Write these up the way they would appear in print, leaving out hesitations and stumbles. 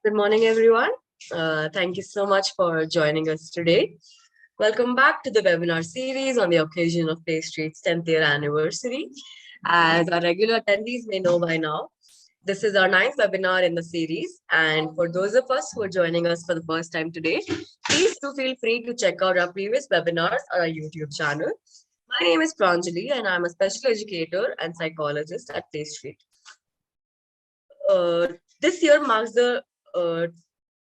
Good morning, everyone. Thank you so much for joining us today. Welcome back to the webinar series on the occasion of PlayStreet's 10th year anniversary. As our regular attendees may know by now, this is our ninth webinar in the series. And for those of us who are joining us for the first time today, please do feel free to check out our previous webinars on our YouTube channel. My name is Pranjali, and I'm a special educator and psychologist at PlayStreet. This year marks the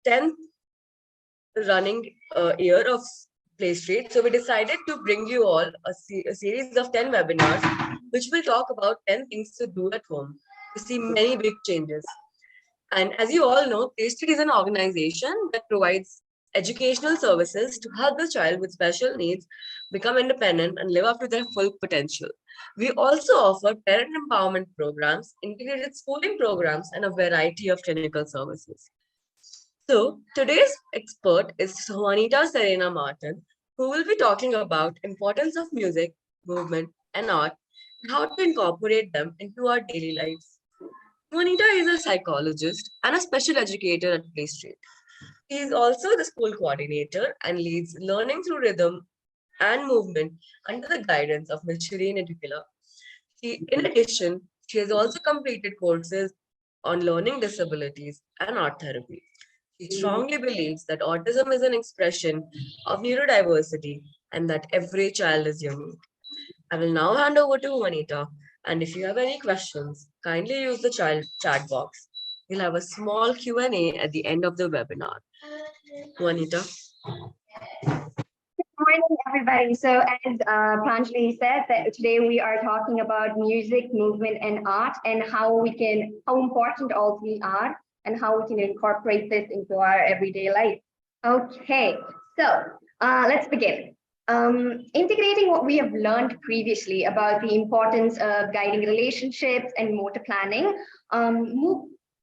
10th running year of PlayStreet. So we decided to bring you all a series of 10 webinars, which will talk about 10 things to do at home to see many big changes. And as you all know, PlayStreet is an organization that provides educational services to help the child with special needs become independent and live up to their full potential. We also offer parent empowerment programs, integrated schooling programs, and a variety of clinical services. So today's expert is Juanita Serena Martin, who will be talking about importance of music, movement, and art, and how to incorporate them into our daily lives. Juanita is a psychologist and a special educator at PlayStreet. She is also the school coordinator and leads learning through rhythm and movement under the guidance of Ms. Serena. In addition, she has also completed courses on learning disabilities and art therapy. She strongly believes that autism is an expression of neurodiversity and that every child is unique. I will now hand over to Juanita, and if you have any questions, kindly use the chat box. We'll have a small Q&A at the end of the webinar. Juanita. Good morning, everybody. So as Pranjali said, that today we are talking about music, movement, and art, and how important all three are, and how we can incorporate this into our everyday life. Okay, so let's begin. Integrating what we have learned previously about the importance of guiding relationships and motor planning,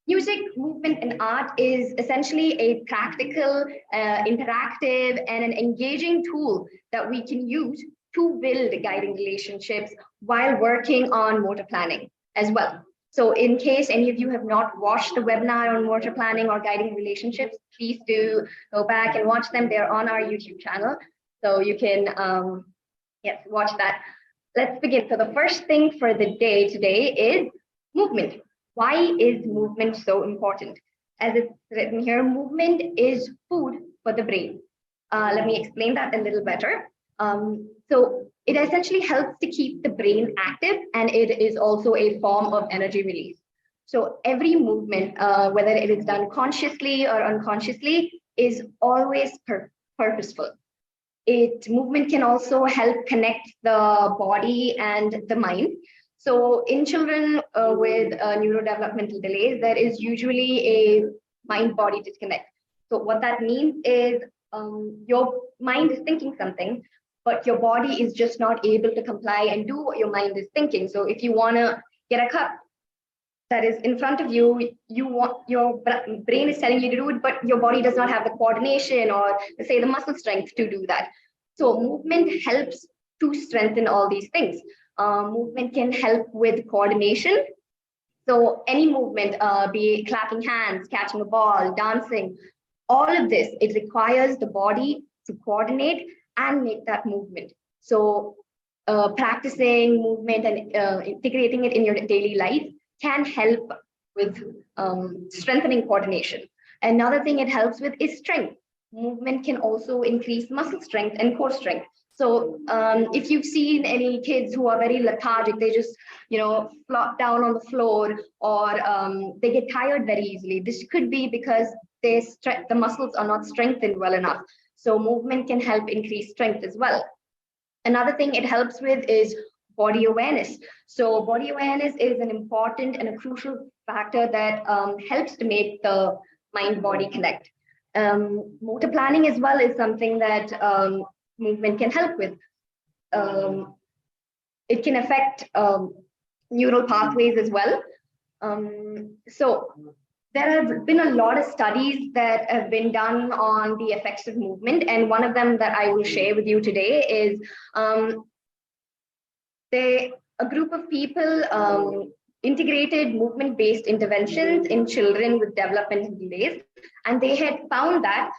music, movement, and art is essentially a practical, interactive, and an engaging tool that we can use to build guiding relationships while working on motor planning as well. So in case any of you have not watched the webinar on motor planning or guiding relationships, please do go back and watch them. They're on our YouTube channel. So you can watch that. Let's begin. So the first thing for the day today is movement. Why is movement so important? As it's written here, movement is food for the brain. Let me explain that a little better. So it essentially helps to keep the brain active, and it is also a form of energy release. So every movement, whether it is done consciously or unconsciously, is always purposeful. Movement can also help connect the body and the mind. So in children with neurodevelopmental delays, there is usually a mind-body disconnect. So what that means is your mind is thinking something, but your body is just not able to comply and do what your mind is thinking. So if you want to get a cup that is in front of you, your brain is telling you to do it, but your body does not have the coordination or, say, the muscle strength to do that. So movement helps to strengthen all these things. Movement can help with coordination. So any movement, be it clapping hands, catching a ball, dancing, all of this, it requires the body to coordinate and make that movement. So practicing movement and integrating it in your daily life can help with strengthening coordination. Another thing it helps with is strength. Movement can also increase muscle strength and core strength. So if you've seen any kids who are very lethargic, they just, flop down on the floor, or they get tired very easily. This could be because the muscles are not strengthened well enough. So movement can help increase strength as well. Another thing it helps with is body awareness. So body awareness is an important and a crucial factor that helps to make the mind-body connect. Motor planning as well is something that movement can help with. It can affect neural pathways as well. So there have been a lot of studies that have been done on the effects of movement, and one of them that I will share with you today is a group of people integrated movement-based interventions in children with developmental delays. And they had found that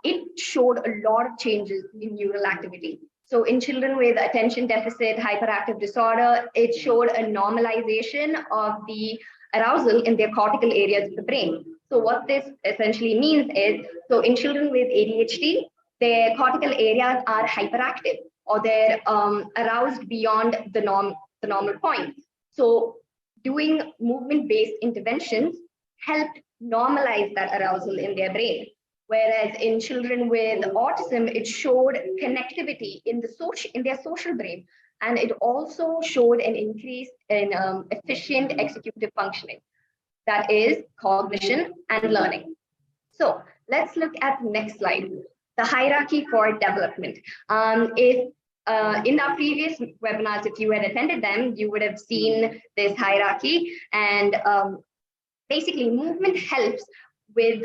it showed a lot of changes in neural activity. So in children with attention deficit hyperactive disorder, it showed a normalization of the arousal in their cortical areas of the brain. So what this essentially means is, so in children with ADHD, their cortical areas are hyperactive, or they're aroused beyond the normal point. So doing movement-based interventions helped normalize that arousal in their brain. Whereas in children with autism, it showed connectivity in their social brain, and it also showed an increase in efficient executive functioning, that is cognition and learning. So let's look at the next slide, the hierarchy for development. If in our previous webinars, if you had attended them, you would have seen this hierarchy, and basically movement helps with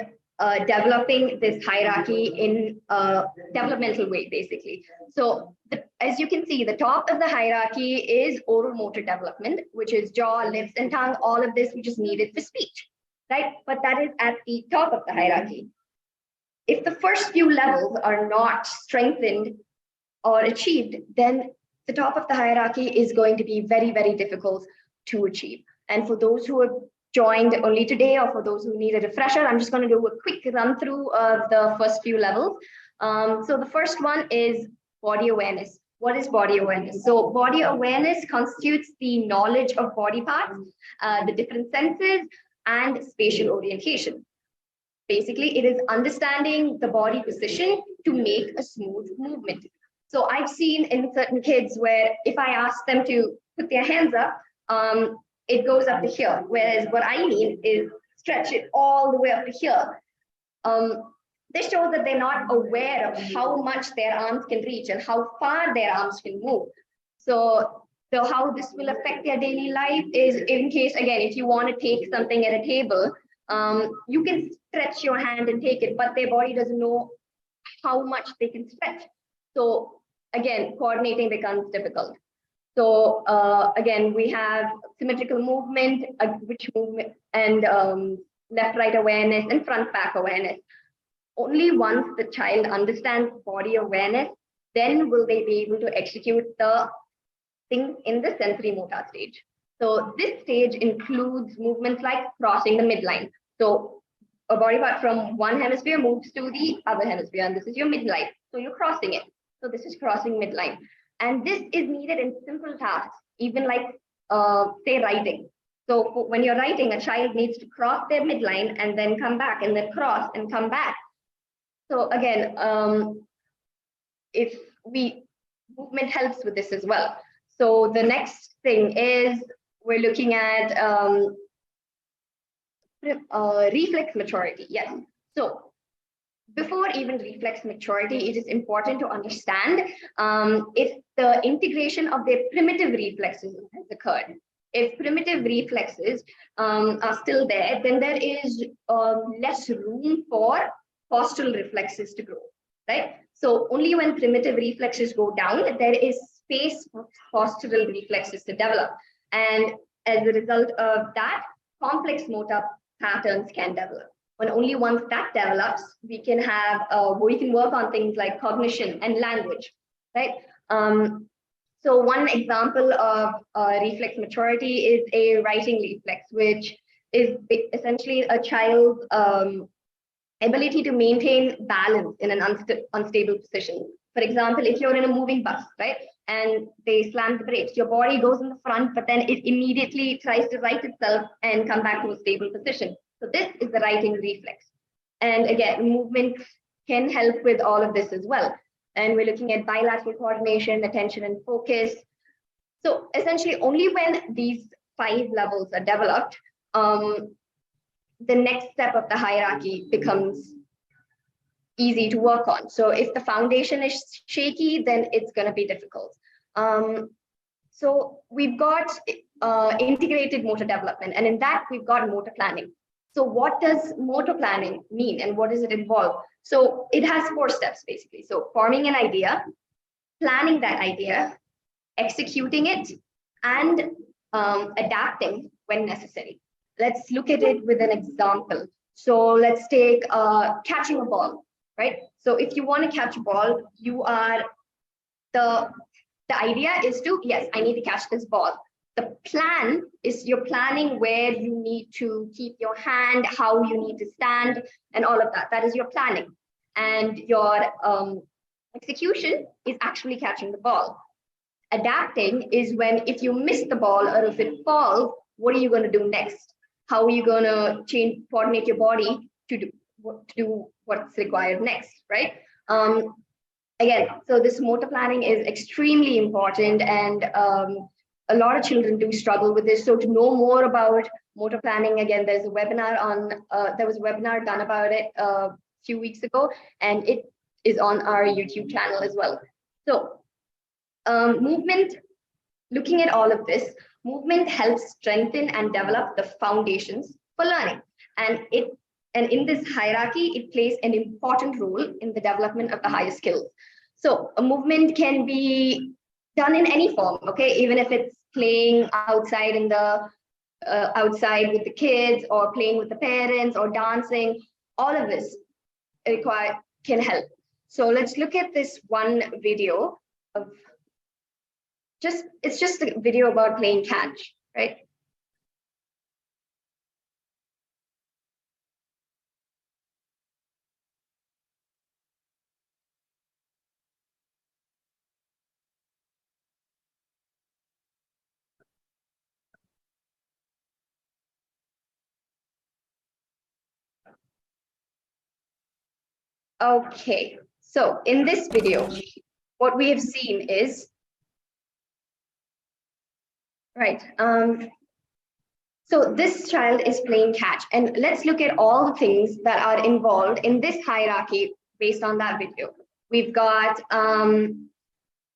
developing this hierarchy in a developmental way, basically. So as you can see, the top of the hierarchy is oral motor development, which is jaw, lips, and tongue, all of this which is needed for speech, right? But that is at the top of the hierarchy. If the first few levels are not strengthened or achieved, then the top of the hierarchy is going to be very, very difficult to achieve. And for those who have joined only today, or for those who need a refresher, I'm just going to do a quick run through of the first few levels. So the first one is body awareness. What is body awareness? So body awareness constitutes the knowledge of body parts, the different senses, and spatial orientation. Basically, it is understanding the body position to make a smooth movement. So I've seen in certain kids where if I ask them to put their hands up, it goes up to here. Whereas what I mean is stretch it all the way up to here. This shows that they're not aware of how much their arms can reach and how far their arms can move. So how this will affect their daily life is, in case, again, if you want to take something at a table, you can stretch your hand and take it, but their body doesn't know how much they can stretch. So again, coordinating becomes difficult. So again, we have symmetrical movement, which movement, and left-right awareness and front-back awareness. Only once the child understands body awareness, then will they be able to execute the things in the sensory motor stage. So this stage includes movements like crossing the midline. So a body part from one hemisphere moves to the other hemisphere, and this is your midline. So you're crossing it. So this is crossing midline. And this is needed in simple tasks, even like, say, writing. So when you're writing, a child needs to cross their midline and then come back, and then cross and come back. So again, movement helps with this as well. So the next thing is we're looking at reflex maturity. Yes. So before even reflex maturity, it is important to understand if the integration of their primitive reflexes has occurred. If primitive reflexes are still there, then there is less room for postural reflexes to grow, right? So only when primitive reflexes go down, there is space for postural reflexes to develop. And as a result of that, complex motor patterns can develop. And only once that develops, we can work on things like cognition and language, right? So one example of reflex maturity is a writing reflex, which is essentially a child's ability to maintain balance in an unstable position. For example, if you're in a moving bus, right, and they slam the brakes, your body goes in the front, but then it immediately tries to right itself and come back to a stable position. So this is the writing reflex. And again, movement can help with all of this as well. And we're looking at bilateral coordination, attention and focus. So essentially only when these 5 levels are developed, the next step of the hierarchy becomes easy to work on. So if the foundation is shaky, then it's going to be difficult. So we've got integrated motor development, and in that we've got motor planning. So what does motor planning mean and what does it involve? So it has 4 steps basically. So forming an idea, planning that idea, executing it, and adapting when necessary. Let's look at it with an example. So let's take catching a ball, right? So if you want to catch a ball, you are the idea is to, yes, I need to catch this ball. The plan is you're planning where you need to keep your hand, how you need to stand, and all of that. That is your planning. And your execution is actually catching the ball. Adapting is when if you miss the ball or if it falls, what are you going to do next? How are you going to coordinate your body to do what's required next, right? Again, so this motor planning is extremely important, and a lot of children do struggle with this. So to know more about motor planning, again, there was a webinar done about it a few weeks ago, and it is on our YouTube channel as well. So movement, looking at all of this, movement helps strengthen and develop the foundations for learning. And in this hierarchy, it plays an important role in the development of the higher skills. So a movement can be done in any form, okay? Even if it's playing outside in the outside with the kids, or playing with the parents, or dancing, all of this can help. So let's look at this one video of it's just a video about playing catch, right? Okay, so in this video, what we have seen is, right, so this child is playing catch, and let's look at all the things that are involved in this hierarchy based on that video. We've got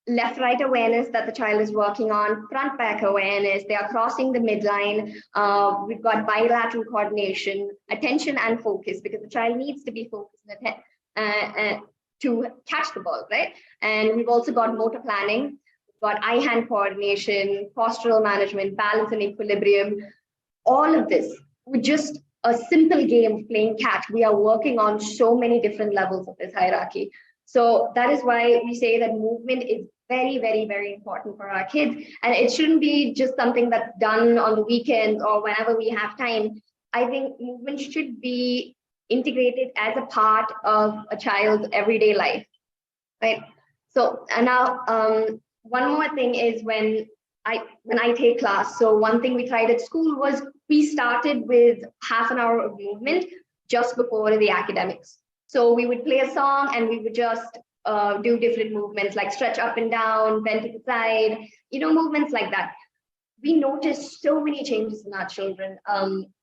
left-right awareness that the child is working on, front-back awareness, they are crossing the midline, we've got bilateral coordination, attention and focus, because the child needs to be focused to catch the ball, right? And we've also got motor planning, we've got eye-hand coordination, postural management, balance and equilibrium. All of this with just a simple game of playing catch, we are working on so many different levels of this hierarchy. So that is why we say that movement is very, very, very important for our kids. And it shouldn't be just something that's done on the weekends or whenever we have time. I think movement should be integrated as a part of a child's everyday life, right? So, and now one more thing is when I take class, so one thing we tried at school was we started with half an hour of movement just before the academics. So we would play a song and we would just do different movements like stretch up and down, bend to the side, movements like that. We noticed so many changes in our children.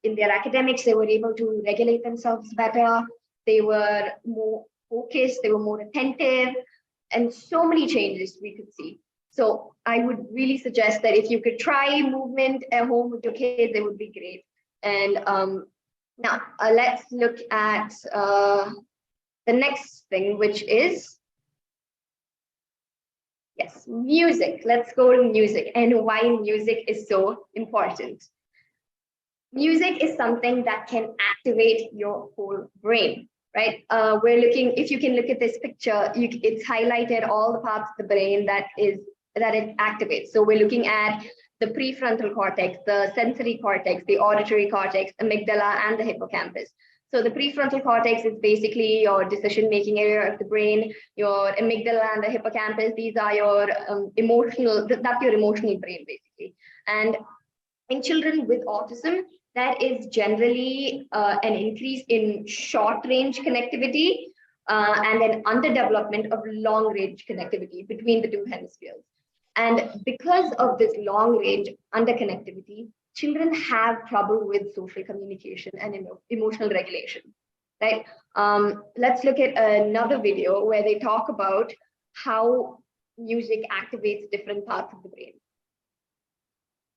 In their academics, they were able to regulate themselves better. They were more focused, they were more attentive, and so many changes we could see. So I would really suggest that if you could try movement at home with your kids, it would be great. And now let's look at the next thing, which is, yes, music. Let's go to music and why music is so important. Music is something that can activate your whole brain, right? If you can look at this picture, it's highlighted all the parts of the brain that it activates. So we're looking at the prefrontal cortex, the sensory cortex, the auditory cortex, amygdala, and the hippocampus. So the prefrontal cortex is basically your decision-making area of the brain. Your amygdala and the hippocampus, these are your that's your emotional brain, basically. And in children with autism, that is generally an increase in short-range connectivity and an underdevelopment of long-range connectivity between the two hemispheres. And because of this long-range underconnectivity, children have trouble with social communication and emotional regulation, right? Let's look at another video where they talk about how music activates different parts of the brain.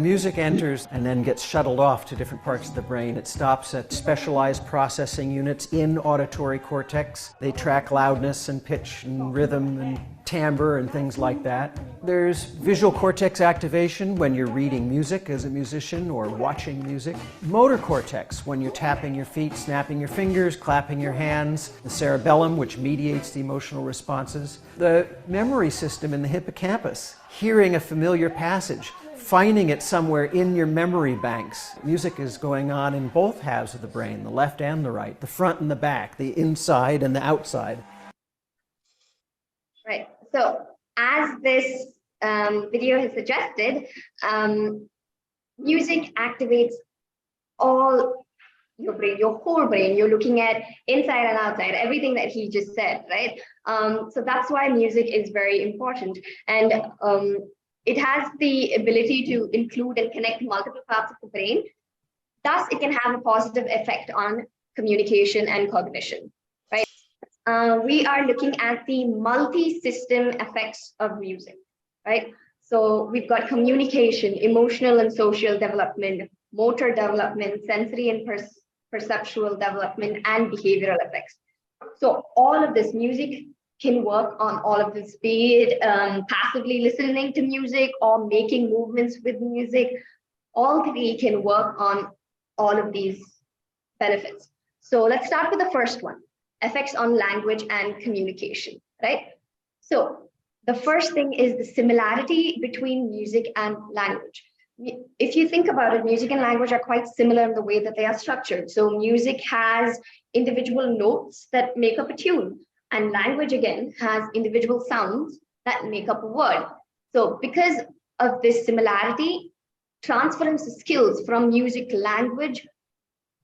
Music enters and then gets shuttled off to different parts of the brain. It stops at specialized processing units in auditory cortex. They track loudness and pitch and rhythm and timbre and things like that. There's visual cortex activation when you're reading music as a musician or watching music. Motor cortex when you're tapping your feet, snapping your fingers, clapping your hands. The cerebellum, which mediates the emotional responses. The memory system in the hippocampus, hearing a familiar passage, finding it somewhere in your memory banks. Music is going on in both halves of the brain, the left and the right, the front and the back, the inside and the outside. Right. So as this video has suggested, music activates all your brain, your whole brain. You're looking at inside and outside, everything that he just said, right? So that's why music is very important. And it has the ability to include and connect multiple parts of the brain. Thus, it can have a positive effect on communication and cognition, right? We are looking at the multi-system effects of music, right? So we've got communication, emotional and social development, motor development, sensory and perceptual development, and behavioral effects. So all of this music can work on all of this, be it passively listening to music or making movements with music. All three can work on all of these benefits. So let's start with the first one, effects on language and communication, right? So the first thing is the similarity between music and language. If you think about it, music and language are quite similar in the way that they are structured. So music has individual notes that make up a tune, and language again has individual sounds that make up a word. So because of this similarity, transference of skills from music to language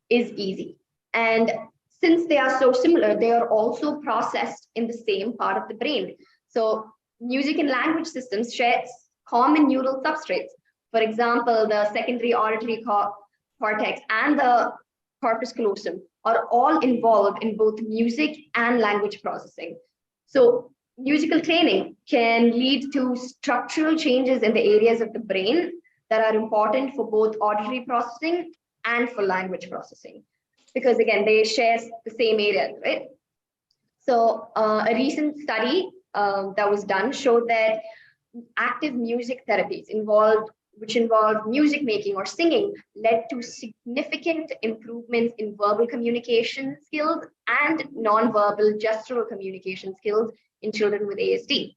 is easy. And since they are so similar, they are also processed in the same part of the brain. So music and language systems share common neural substrates. For example, the secondary auditory cortex and the corpus callosum are all involved in both music and language processing. So musical training can lead to structural changes in the areas of the brain that are important for both auditory processing and for language processing, because again, they share the same areas, right? So a recent study that was done showed that active music therapies which involved music making or singing, led to significant improvements in verbal communication skills and non-verbal gestural communication skills in children with ASD.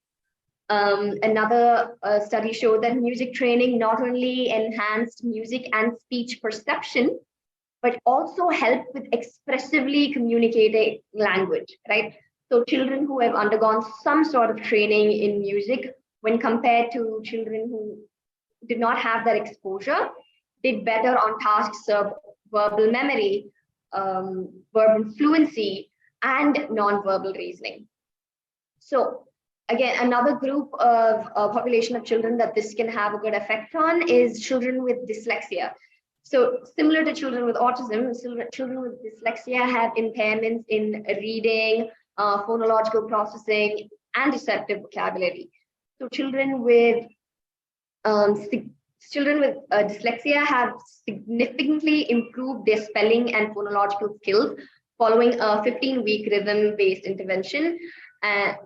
Another study showed that music training not only enhanced music and speech perception, but also helped with expressively communicating language, right? So children who have undergone some sort of training in music, when compared to children who did not have that exposure, did better on tasks of verbal memory, verbal fluency, and non-verbal reasoning. So again, another group of population of children that this can have a good effect on is children with dyslexia. So similar to children with autism, children with dyslexia have impairments in reading, phonological processing, and receptive vocabulary. So children with dyslexia have significantly improved their spelling and phonological skills following a 15-week rhythm-based intervention,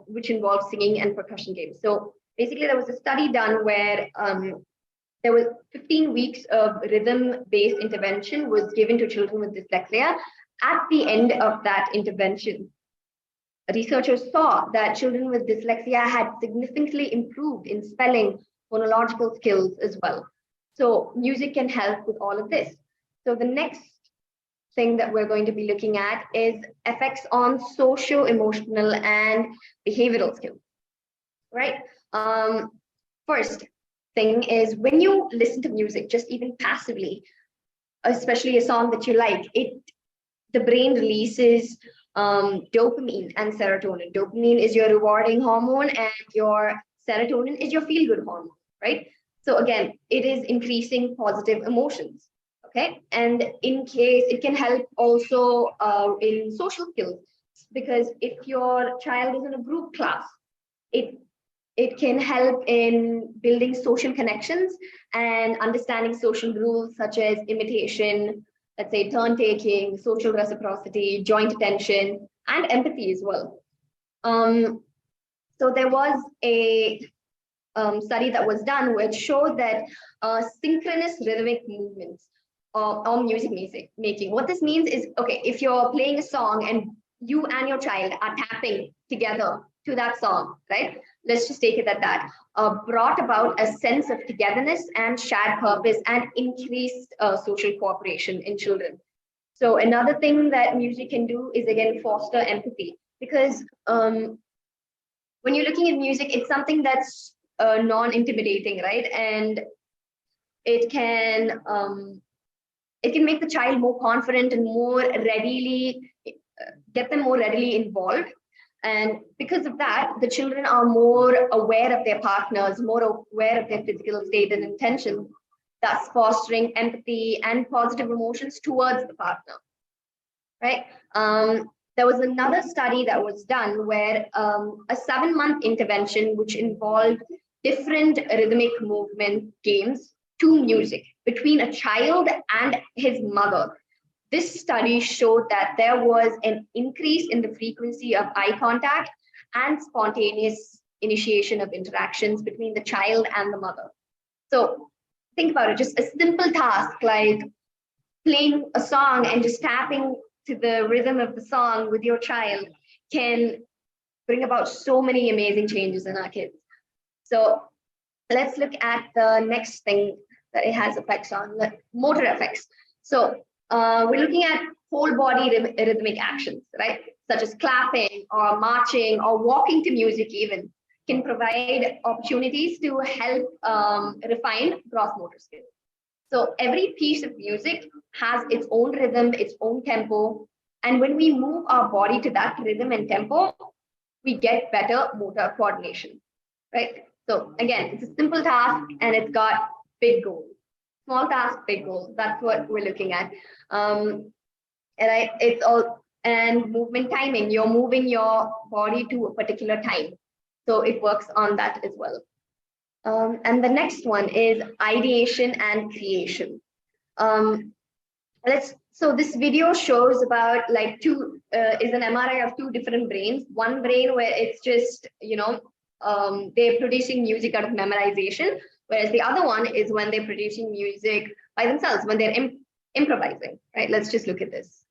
which involves singing and percussion games. So basically, there was a study done where there was 15 weeks of rhythm-based intervention was given to children with dyslexia. At the end of that intervention, researchers saw that children with dyslexia had significantly improved in spelling, phonological skills as well. So music can help with all of this. So the next thing that we're going to be looking at is effects on socio-emotional and behavioral skills, right? First thing is when you listen to music, just even passively, especially a song that you like, the brain releases dopamine and serotonin. Dopamine is your rewarding hormone and your serotonin is your feel-good hormone, right? So again, it is increasing positive emotions, okay? And in case, it can help also in social skills, because if your child is in a group class, it can help in building social connections and understanding social rules such as imitation, let's say turn taking, social reciprocity, joint attention, and empathy as well. So there was a study that was done, which showed that synchronous rhythmic movements or music making. What this means is, okay, if you're playing a song and you and your child are tapping together to that song, right? Let's just take it at that. Brought about a sense of togetherness and shared purpose and increased social cooperation in children. So another thing that music can do is, again, foster empathy, because when you're looking at music, it's something that's non-intimidating, right? And it can make the child more confident and more readily get them more readily involved. And because of that, the children are more aware of their partners, more aware of their physical state and intention, thus fostering empathy and positive emotions towards the partner, right? There was another study that was done where a 7-month intervention, which involved different rhythmic movement games to music between a child and his mother. This study showed that there was an increase in the frequency of eye contact and spontaneous initiation of interactions between the child and the mother. So think about it, just a simple task like playing a song and just tapping to the rhythm of the song with your child can bring about so many amazing changes in our kids. So let's look at the next thing that it has effects on, like motor effects. So we're looking at whole body rhythmic actions, right? Such as clapping or marching or walking to music even can provide opportunities to help refine gross motor skills. So every piece of music has its own rhythm, its own tempo. And when we move our body to that rhythm and tempo, we get better motor coordination, right? So again, it's a simple task and it's got big goals. Small task, big goals. That's what we're looking at. It's all, and movement timing. You're moving your body to a particular time. So it works on that as well. And the next one is ideation and creation. So this video shows about like is an MRI of 2 different brains. One brain where it's just, they're producing music out of memorization, whereas the other one is when they're producing music by themselves, when they're improvising, right? Let's just look at this.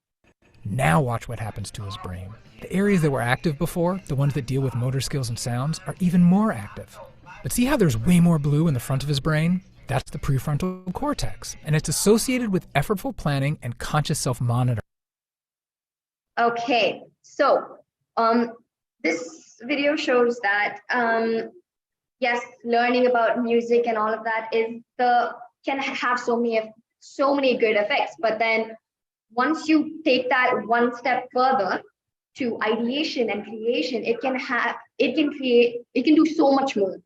Now watch what happens to his brain. The areas that were active before, the ones that deal with motor skills and sounds, are even more active. But see how there's way more blue in the front of his brain? That's the prefrontal cortex, and it's associated with effortful planning and conscious self-monitoring. Okay, so this video shows that yes, learning about music and all of that can have so many good effects. But then once you take that one step further to ideation and creation, it can do so much more.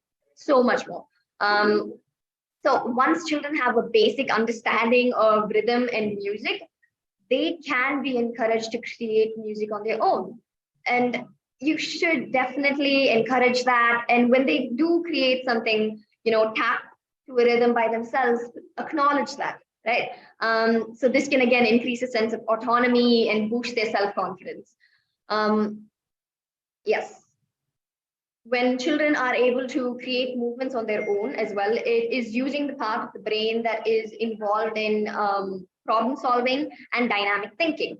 So once children have a basic understanding of rhythm and music, they can be encouraged to create music on their own. And you should definitely encourage that. And when they do create something, tap to a rhythm by themselves, acknowledge that, right? So this can again increase a sense of autonomy and boost their self-confidence. Yes. When children are able to create movements on their own as well, it is using the part of the brain that is involved in problem solving and dynamic thinking.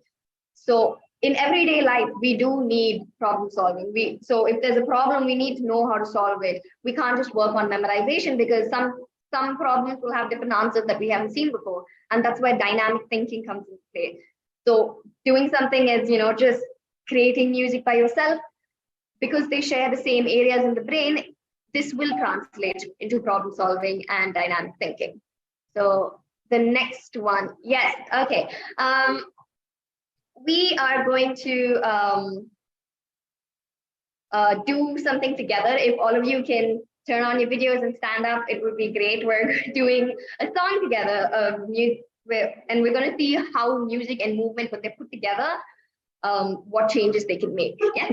So in everyday life, we do need problem solving. So if there's a problem, we need to know how to solve it. We can't just work on memorization because some problems will have different answers that we haven't seen before. And that's where dynamic thinking comes into play. So doing something as, just creating music by yourself, because they share the same areas in the brain, this will translate into problem solving and dynamic thinking. So the next one, yes, okay. We are going to do something together. If all of you can turn on your videos and stand up, it would be great. We're doing a song together and we're going to see how music and movement, when they're put together, what changes they can make. Yeah.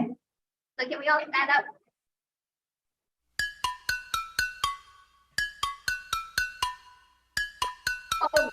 So can we all stand up? Oh.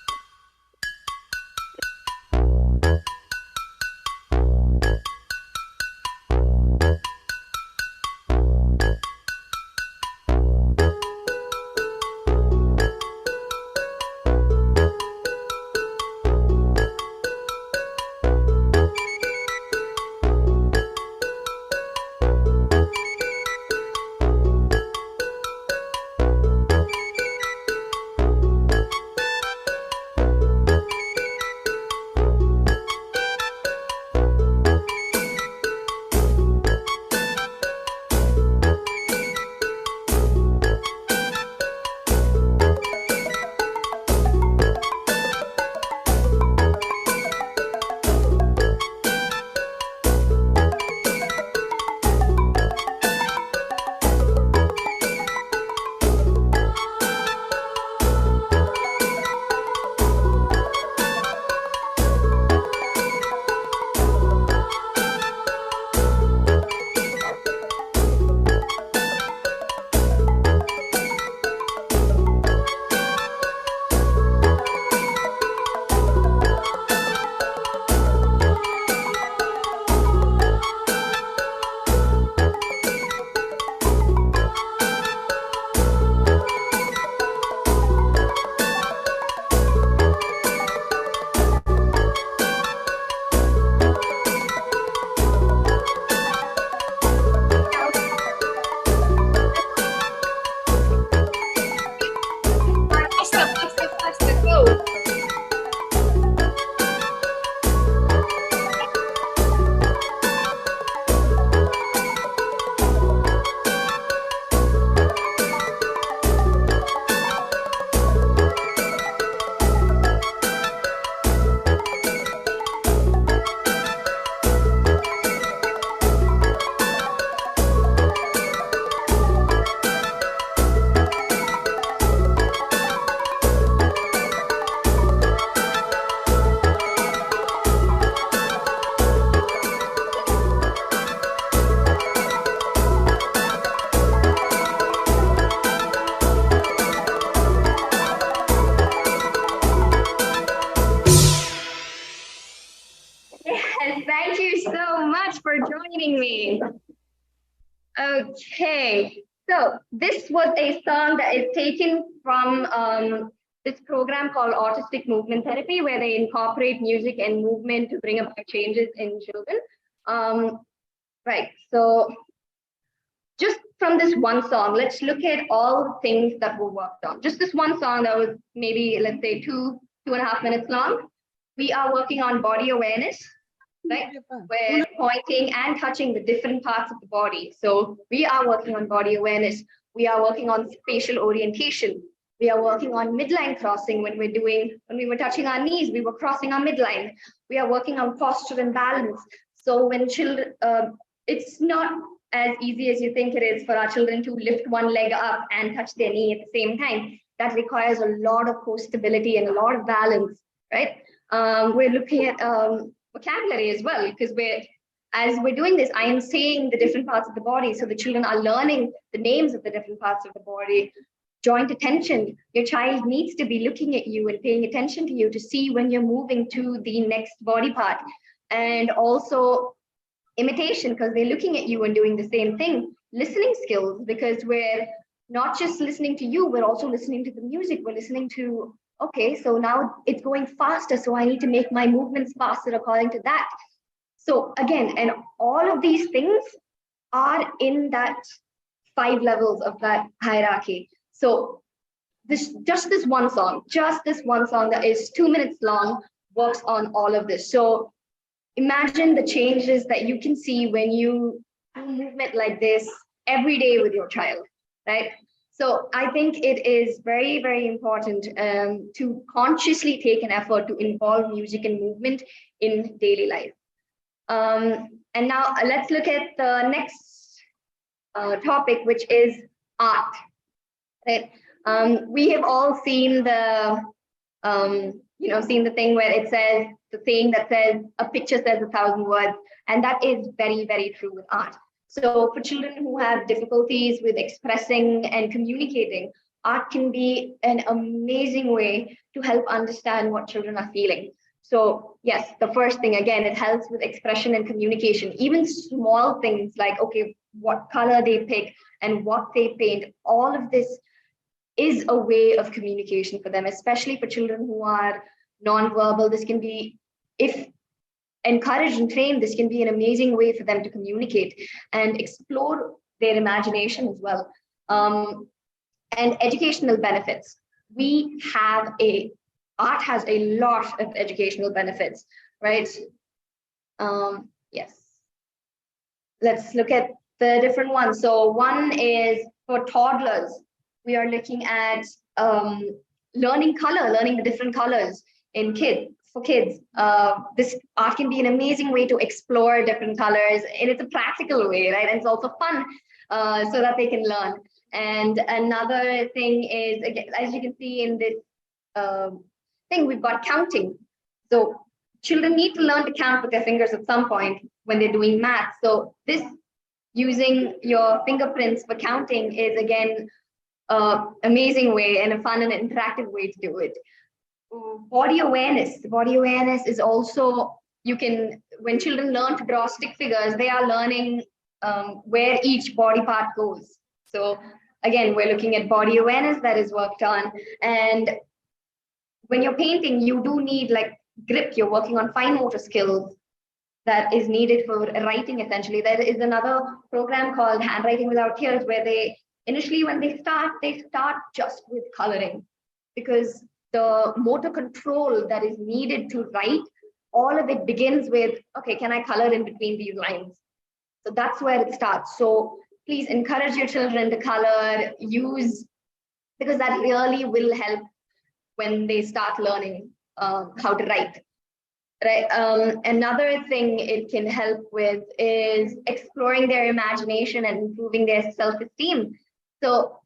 Okay, so this was a song that is taken from this program called Autistic Movement Therapy, where they incorporate music and movement to bring about changes in children. Right, so just from this one song, let's look at all the things that were worked on. Just this one song that was maybe, let's say, 2.5 minutes long. We are working on body awareness, right? We're pointing and touching the different parts of the body. So we are working on body awareness. We are working on spatial orientation. We are working on midline crossing when we were touching our knees, we were crossing our midline. We are working on posture and balance. So when children, it's not as easy as you think it is for our children to lift one leg up and touch their knee at the same time. That requires a lot of core stability and a lot of balance, right? We're looking at vocabulary as well, because as we're doing this, I am saying the different parts of the body. So the children are learning the names of the different parts of the body. Joint attention, your child needs to be looking at you and paying attention to you to see when you're moving to the next body part. And also imitation, because they're looking at you and doing the same thing. Listening skills, because we're not just listening to you, we're also listening to the music. We're listening to, okay, so now it's going faster, so I need to make my movements faster according to that. So again, and all of these things are in that 5 levels of that hierarchy. So just this one song that is 2 minutes long works on all of this. So imagine the changes that you can see when you do movement like this every day with your child, right? So I think it is very, very important to consciously take an effort to involve music and movement in daily life. And now let's look at the next topic, which is art. Right? We have all seen the, seen the thing where it says, the saying that says, a picture says 1,000 words. And that is very, very true with art. So for children who have difficulties with expressing and communicating, art can be an amazing way to help understand what children are feeling. So yes, the first thing, again, it helps with expression and communication. Even small things like, okay, what color they pick and what they paint, all of this is a way of communication for them, especially for children who are nonverbal. This can be, if encouraged and trained, this can be an amazing way for them to communicate and explore their imagination as well. And educational benefits. Art has a lot of educational benefits, right? Yes. Let's look at the different ones. So one is for toddlers. We are looking at learning the different colors for kids. This art can be an amazing way to explore different colors, and it's a practical way, right? And it's also fun so that they can learn. And another thing is, again, as you can see in this thing, we've got counting. So children need to learn to count with their fingers at some point when they're doing math. So this, using your fingerprints for counting, is again amazing way and a fun and interactive way to do it. Body awareness. Body awareness is also, when children learn to draw stick figures, they are learning where each body part goes. So again, we're looking at body awareness that is worked on. And when you're painting, you do need like grip. You're working on fine motor skills that is needed for writing, essentially. There is another program called Handwriting Without Tears, where initially when they start just with coloring, because the motor control that is needed to write, all of it begins with, okay, can I color in between these lines? So that's where it starts. So please encourage your children to color, because that really will help when they start learning how to write. Right. Another thing it can help with is exploring their imagination and improving their self-esteem. So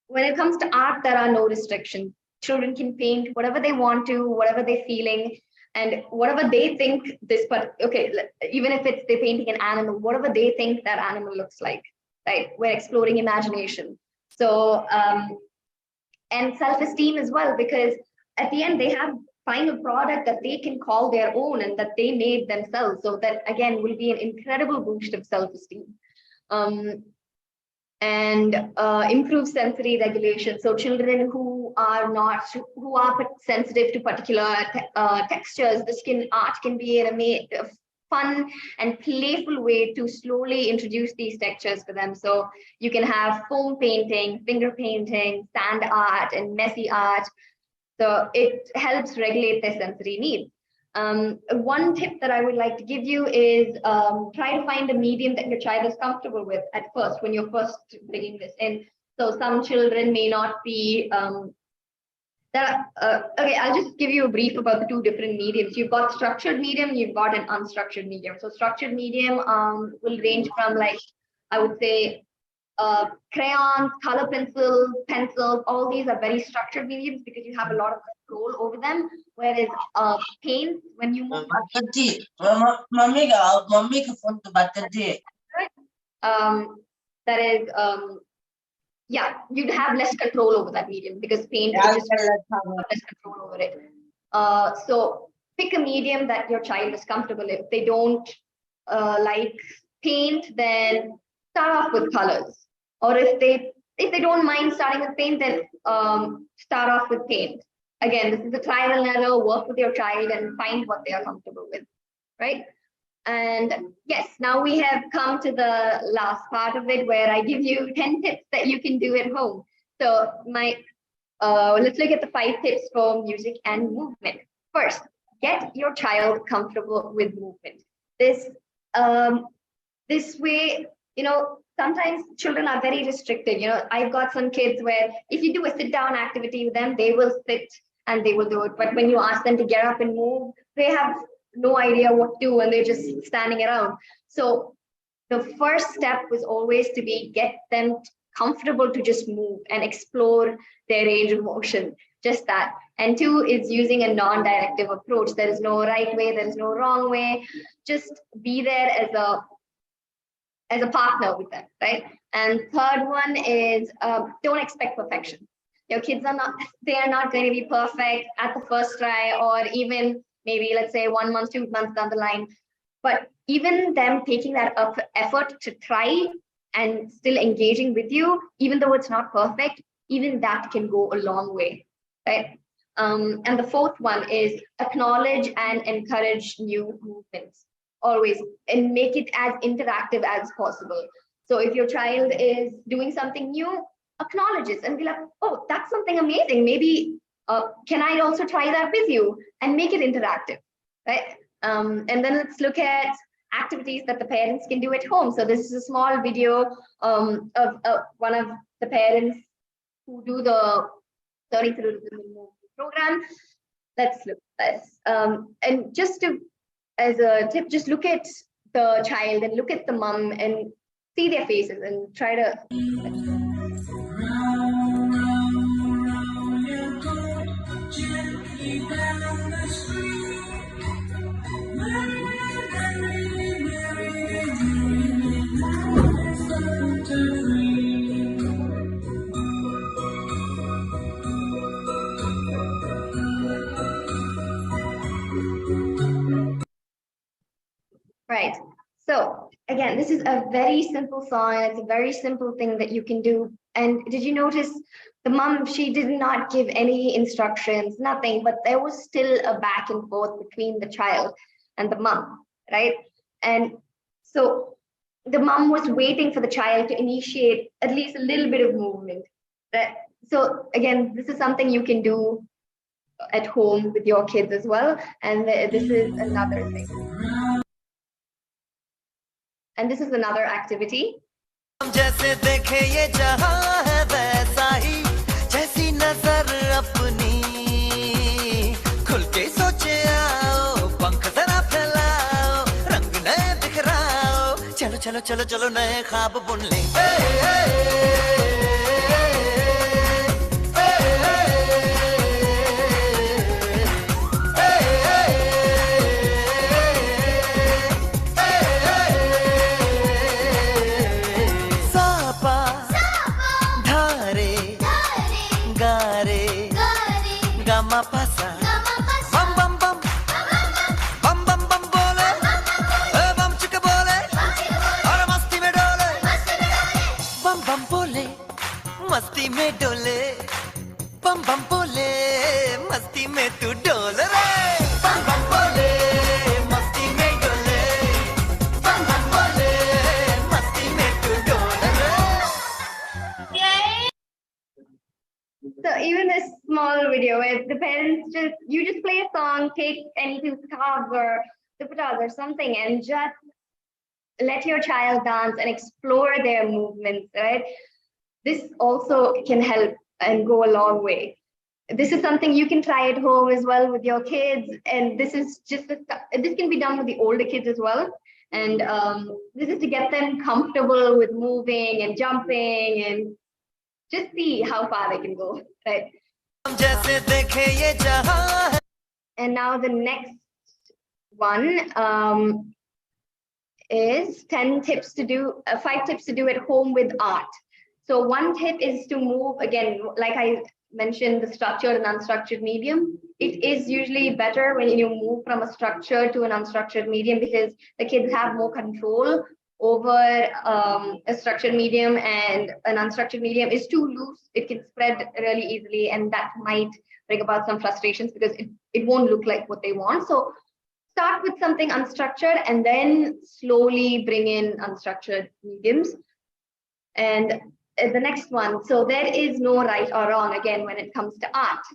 when it comes to art, there are no restrictions. Children can paint whatever they want to, whatever they're feeling, and whatever they think even if they're painting an animal, whatever they think that animal looks like, right? We're exploring imagination. So, and self-esteem as well, because at the end, they have final product that they can call their own and that they made themselves. So that, again, will be an incredible boost of self-esteem. and improve sensory regulation. So children who are sensitive to particular textures, the skin art can be a fun and playful way to slowly introduce these textures for them. So you can have foam painting, finger painting, sand art, and messy art. So it helps regulate their sensory needs. One tip that I would like to give you is try to find a medium that your child is comfortable with at first when you're first bringing this in. So some children may not be okay, I'll just give you a brief about the two different mediums. You've got structured medium, you've got an unstructured medium. So structured medium will range from, like, I would say, crayons, color pencils, all these are very structured mediums because you have a lot of control over them. Whereas paint, when you move, that is, yeah, you'd have less control over that medium because paint is just less control over it. So pick a medium that your child is comfortable. If they don't like paint, then start off with colors. Or if they don't mind starting with paint, then start off with paint. Again, this is a trial and error. Work with your child and find what they are comfortable with, right? And yes, now we have come to the last part of it where I give you 10 tips that you can do at home. So let's look at the 5 tips for music and movement. First, get your child comfortable with movement. This way, sometimes children are very restricted. I've got some kids where if you do a sit down activity with them, they will sit and they will do it. But when you ask them to get up and move, they have no idea what to do and they're just standing around. So the first step was always to get them comfortable to just move and explore their range of motion, just that. And 2 is using a non-directive approach. There is no right way, there is no wrong way. Just be there as a partner with them, right? And 3rd one is don't expect perfection. Your kids are not going to be perfect at the first try, or even maybe, let's say, 1 month, 2 months down the line. But even them taking that effort to try and still engaging with you, even though it's not perfect, even that can go a long way, right? And the 4th one is acknowledge and encourage new movements, always, and make it as interactive as possible. So if your child is doing something new, acknowledge it and be like, oh, that's something amazing. Maybe can I also try that with you, and make it interactive, right? And then let's look at activities that the parents can do at home. So this is a small video of one of the parents who do the 30 through the program. Let's look at this. And just as a tip, just look at the child and look at the mom and see their faces and try to. Right. So again, this is a very simple song. It's a very simple thing that you can do. And did you notice the mom, she did not give any instructions, nothing, but there was still a back and forth between the child and the mom, right? And so the mom was waiting for the child to initiate at least a little bit of movement. Right? So again, this is something you can do at home with your kids as well. And this is another thing. And this is another activity. चलो चलो नए ख्वाब बुन ले सापा धारे गारे gamma पासा बम बम बम बम बम बम बोले बम चिक बोले बम बम मस्ती में डोले बम बम बोले मस्ती में तू डोल रे बम बम बोले मस्ती में डोले बम बम बोले मस्ती में तू डोल रे So even a small video where the parents you just play a song, take anything, cards or dupatas or something, and just let your child dance and explore their movements, right? This also can help and go a long way. This is something you can try at home as well with your kids, and this is just this can be done with the older kids as well. And this is to get them comfortable with moving and jumping and just see how far they can go, right? And now the next one is 10 tips to do, 5 tips to do at home with art. So one tip is to move, again, like I mentioned, the structured and unstructured medium. It is usually better when you move from a structured to an unstructured medium because the kids have more control over a structured medium, and an unstructured medium is too loose. It can spread really easily, and that might bring about some frustrations because it won't look like what they want. So start with something unstructured and then slowly bring in unstructured mediums. And the next one, so there is no right or wrong, again, when it comes to art.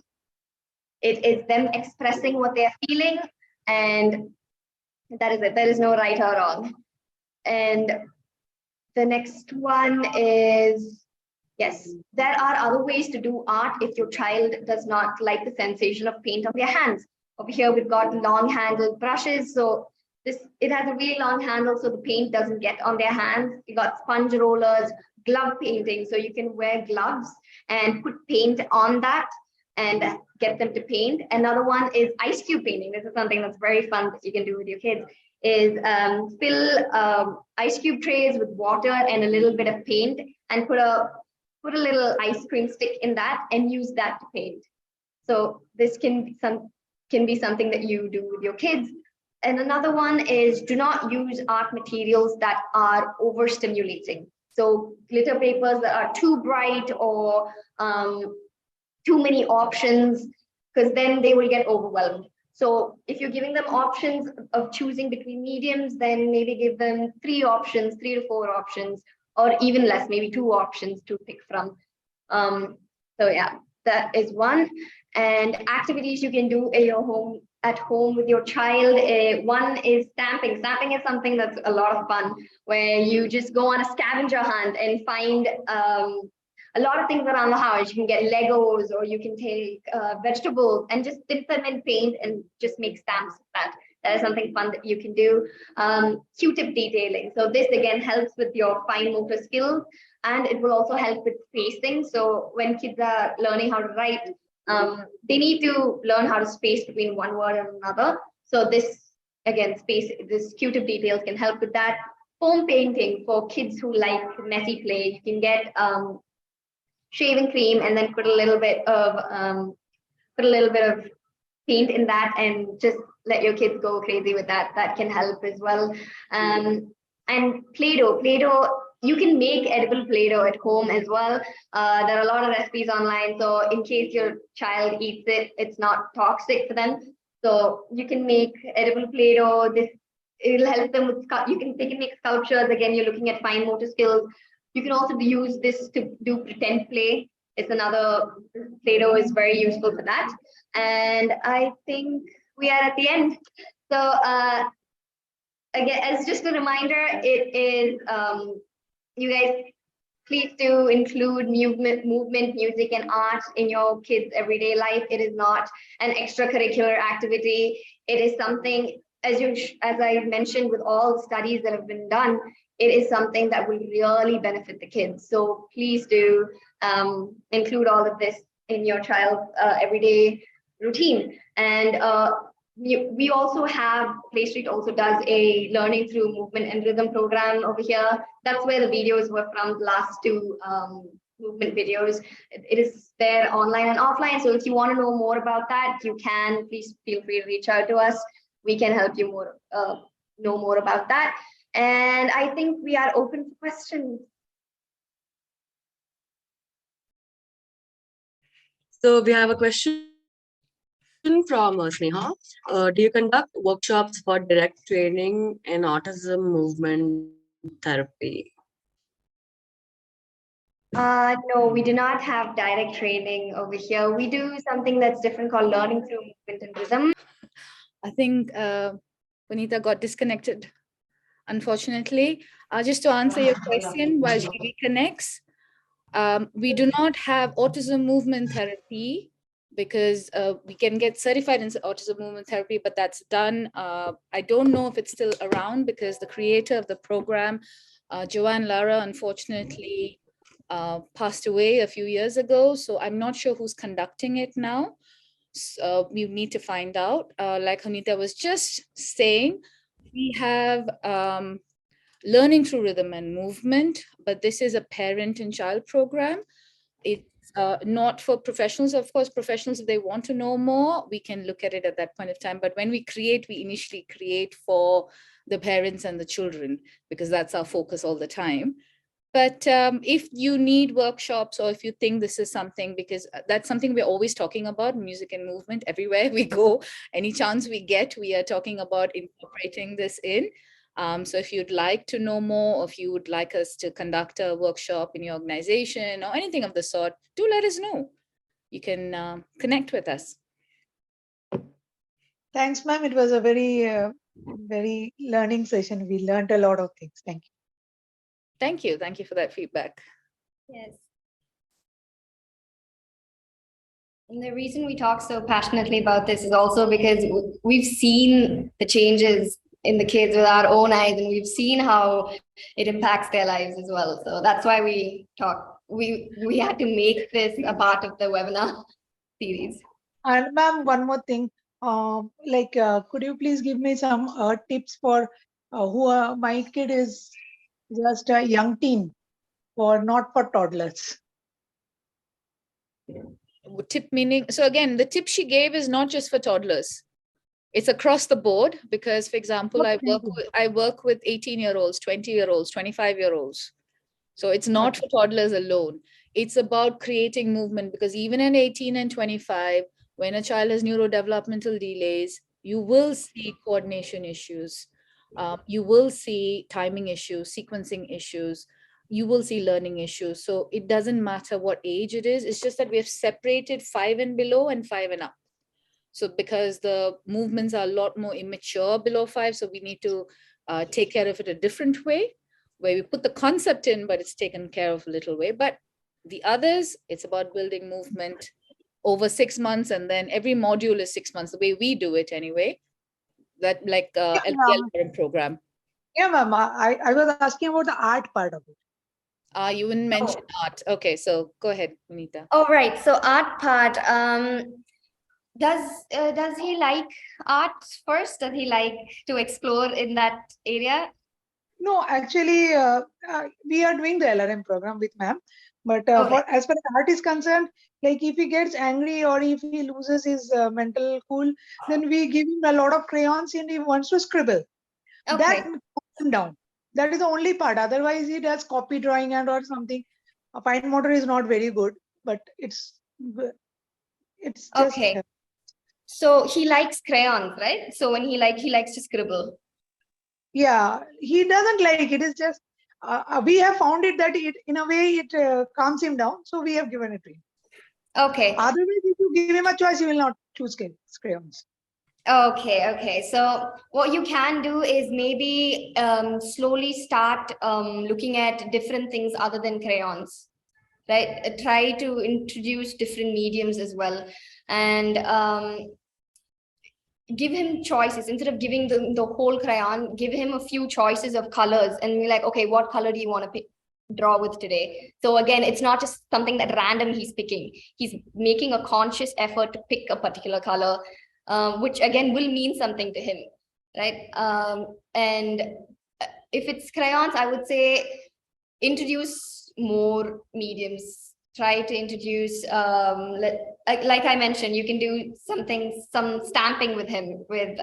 It is them expressing what they're feeling, and that is it. There is no right or wrong. And the next one is, yes, there are other ways to do art if your child does not like the sensation of paint on their hands. Over here, we've got long handled brushes. So it has a really long handle so the paint doesn't get on their hands. You got sponge rollers, glove painting. So you can wear gloves and put paint on that and get them to paint. Another one is ice cube painting. This is something that's very fun that you can do with your kids, is fill ice cube trays with water and a little bit of paint and put a little ice cream stick in that and use that to paint. So this can be something that you do with your kids. And another one is do not use art materials that are overstimulating. So glitter papers that are too bright or too many options, because then they will get overwhelmed. So if you're giving them options of choosing between mediums, then maybe give them 3 options, 3 to 4 options, or even less, maybe 2 options to pick from. So yeah, that is one. And activities you can do at home with your child. One is stamping. Stamping is something that's a lot of fun, where you just go on a scavenger hunt and find a lot of things around the house. You can get Legos, or you can take vegetables and just dip them in paint and just make stamps of that. That is something fun that you can do. Q-tip detailing. So this again helps with your fine motor skills, and it will also help with spacing. So when kids are learning how to write, they need to learn how to space between one word and another. So this, again, this Q-tip details can help with that. Foam painting for kids who like messy play. You can get shaving cream and then put a little bit of paint in that and just let your kids go crazy with that. That can help as well. And Play-Doh. You can make edible Play-Doh at home as well. There are a lot of recipes online, so in case your child eats it, it's not toxic for them. So you can make edible Play-Doh. It'll help them with they can make sculptures. Again, you're looking at fine motor skills. You can also use this to do pretend play. It's another, Play-Doh is very useful for that. And I think we are at the end. So again, as just a reminder, it is, you guys, please do include movement, music, and art in your kids' everyday life. It is not an extracurricular activity. It is something, as I mentioned, with all the studies that have been done, it is something that will really benefit the kids. So please do include all of this in your child's everyday routine. And we also have, PlayStreet also does a learning through movement and rhythm program over here. That's where the videos were from, the last 2 movement videos. It is there online and offline. So if you want to know more about that, you can, please feel free to reach out to us. We can help you know more about that. And I think we are open for questions. So we have a question from Sneha. Do you conduct workshops for direct training in autism movement therapy? No, we do not have direct training over here. We do something that's different called learning through movement and rhythm. I think Juanita got disconnected, unfortunately. Just to answer your question, while she reconnects, we do not have autism movement therapy because we can get certified in autism movement therapy, but that's done. I don't know if it's still around because the creator of the program, Joanne Lara, unfortunately passed away a few years ago. So I'm not sure who's conducting it now. So we need to find out. Like Juanita was just saying, we have learning through rhythm and movement, but this is a parent and child program. It's not for professionals. Of course, professionals, if they want to know more, we can look at it at that point of time. But when we create, we initially create for the parents and the children, because that's our focus all the time. But if you need workshops, or if you think this is something, because that's something we're always talking about, music and movement, everywhere we go, any chance we get, we are talking about incorporating this in. So if you'd like to know more, or if you would like us to conduct a workshop in your organization or anything of the sort, do let us know. You can connect with us. Thanks, ma'am. It was a very learning session. We learned a lot of things. Thank you. Thank you. Thank you for that feedback. Yes. And the reason we talk so passionately about this is also because we've seen the changes in the kids with our own eyes, and we've seen how it impacts their lives as well. So that's why we talk. We had to make this a part of the webinar series. And ma'am, one more thing. Could you please give me some tips for who my kid is just a young teen, or not for toddlers? Tip meaning, so again, the tip she gave is not just for toddlers. It's across the board, because, for example, I work with 18-year-olds, 20-year-olds, 25-year-olds. So it's not for toddlers alone. It's about creating movement, because even at 18 and 25, when a child has neurodevelopmental delays, you will see coordination issues. You will see timing issues, sequencing issues. You will see learning issues. So it doesn't matter what age it is. It's just that we have separated 5 and below and 5 and up. So because the movements are a lot more immature below 5, so we need to take care of it a different way, where we put the concept in, but it's taken care of a little way. But the others, it's about building movement over 6 months, and then every module is 6 months, the way we do it anyway. That like LPL program. Yeah, ma'am. I was asking about the art part of it. You wouldn't mention art. Okay, so go ahead, Juanita. Oh, right. So art part. Does he like art first? Does he like to explore in that area? No, actually, we are doing the LRM program with ma'am. But Okay. as far as art is concerned, like if he gets angry or if he loses his mental cool, then we give him a lot of crayons and he wants to scribble. Okay. That calms him down. That is the only part. Otherwise, he does copy drawing and or something. A fine motor is not very good, but it's just. Okay. So he likes crayons, right? So when he likes to scribble. Yeah, he doesn't like it. It's just we have found it that it in a way it calms him down, so we have given it to him. Okay. Otherwise, if you give him a choice, he will not choose crayons. Okay. So what you can do is maybe slowly start looking at different things other than crayons, right? Try to introduce different mediums as well, and give him choices. Instead of giving the whole crayon, give him a few choices of colors and be like, okay, what color do you want to draw with today? So again, it's not just something that random he's picking. He's making a conscious effort to pick a particular color, which again will mean something to him, right? And if it's crayons, I would say introduce more mediums. Try to introduce, like I mentioned, you can do some stamping with him with,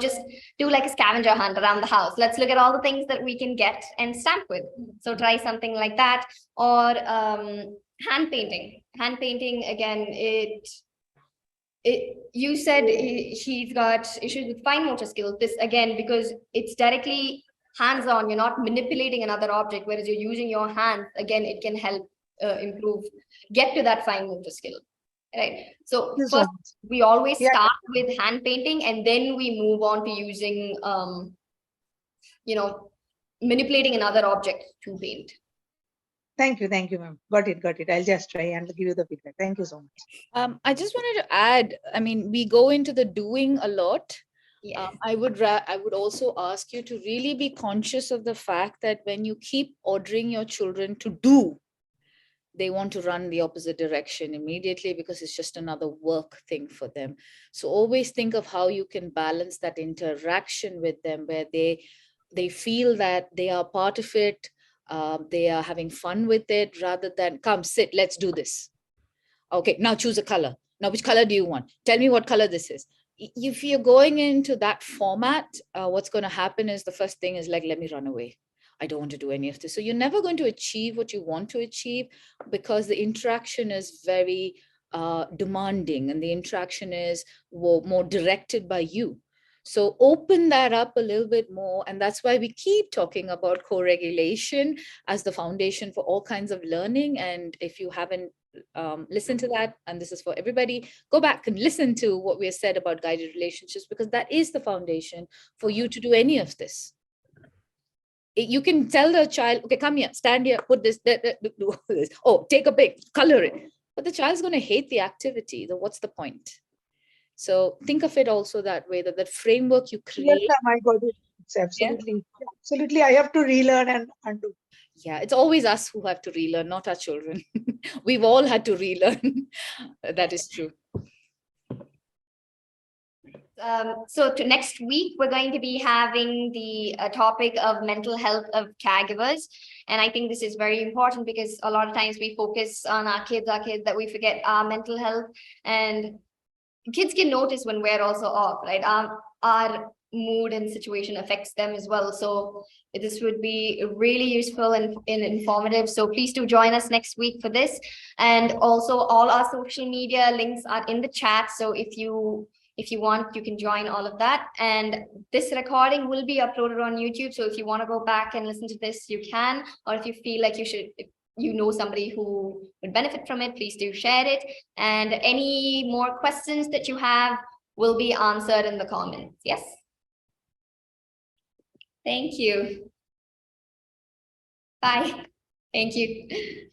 just do like a scavenger hunt around the house. Let's look at all the things that we can get and stamp with. So try something like that. Or Hand painting. Hand painting, again, you said she's got issues with fine motor skills. This, again, because it's directly hands-on, you're not manipulating another object, whereas you're using your hands, again, it can help get to that fine motor skill. Right. So Thank you so first, much. we always Yeah. start with hand painting, and then we move on to using, manipulating another object to paint. Thank you, ma'am. Got it. I'll just try and give you the feedback. Thank you so much. I just wanted to add, I mean, we go into the doing a lot. Yes. I would also ask you to really be conscious of the fact that when you keep ordering your children to do, they want to run the opposite direction immediately because it's just another work thing for them. So always think of how you can balance that interaction with them, where they feel that they are part of it, they are having fun with it, rather than come sit, let's do this. Okay, now choose a color. Now, which color do you want? Tell me what color this is. If you're going into that format, what's going to happen is the first thing is like, let me run away. I don't want to do any of this. So you're never going to achieve what you want to achieve, because the interaction is very demanding, and the interaction is more directed by you. So open that up a little bit more. And that's why we keep talking about co-regulation as the foundation for all kinds of learning. And if you haven't listened to that, and this is for everybody, go back and listen to what we have said about guided relationships, because that is the foundation for you to do any of this. You can tell the child, okay, come here, stand here, put this, do this. Oh, take a pic, color it. But the child's going to hate the activity. Then what's the point? So think of it also that way, that the framework you create. Yes, ma'am, I got it. It's absolutely. I have to relearn and undo. Yeah, it's always us who have to relearn, not our children. We've all had to relearn. That is true. So next week, we're going to be having the topic of mental health of caregivers. And I think this is very important, because a lot of times we focus on our kids, that we forget our mental health. And kids can notice when we're also off, right? Our mood and situation affects them as well. So this would be really useful and informative. So please do join us next week for this. And also all our social media links are in the chat. So if you want, you can join all of that. And this recording will be uploaded on YouTube. So if you want to go back and listen to this, you can. Or if you feel like you should, if you know somebody who would benefit from it, please do share it. And any more questions that you have will be answered in the comments. Yes. Thank you. Bye. Thank you.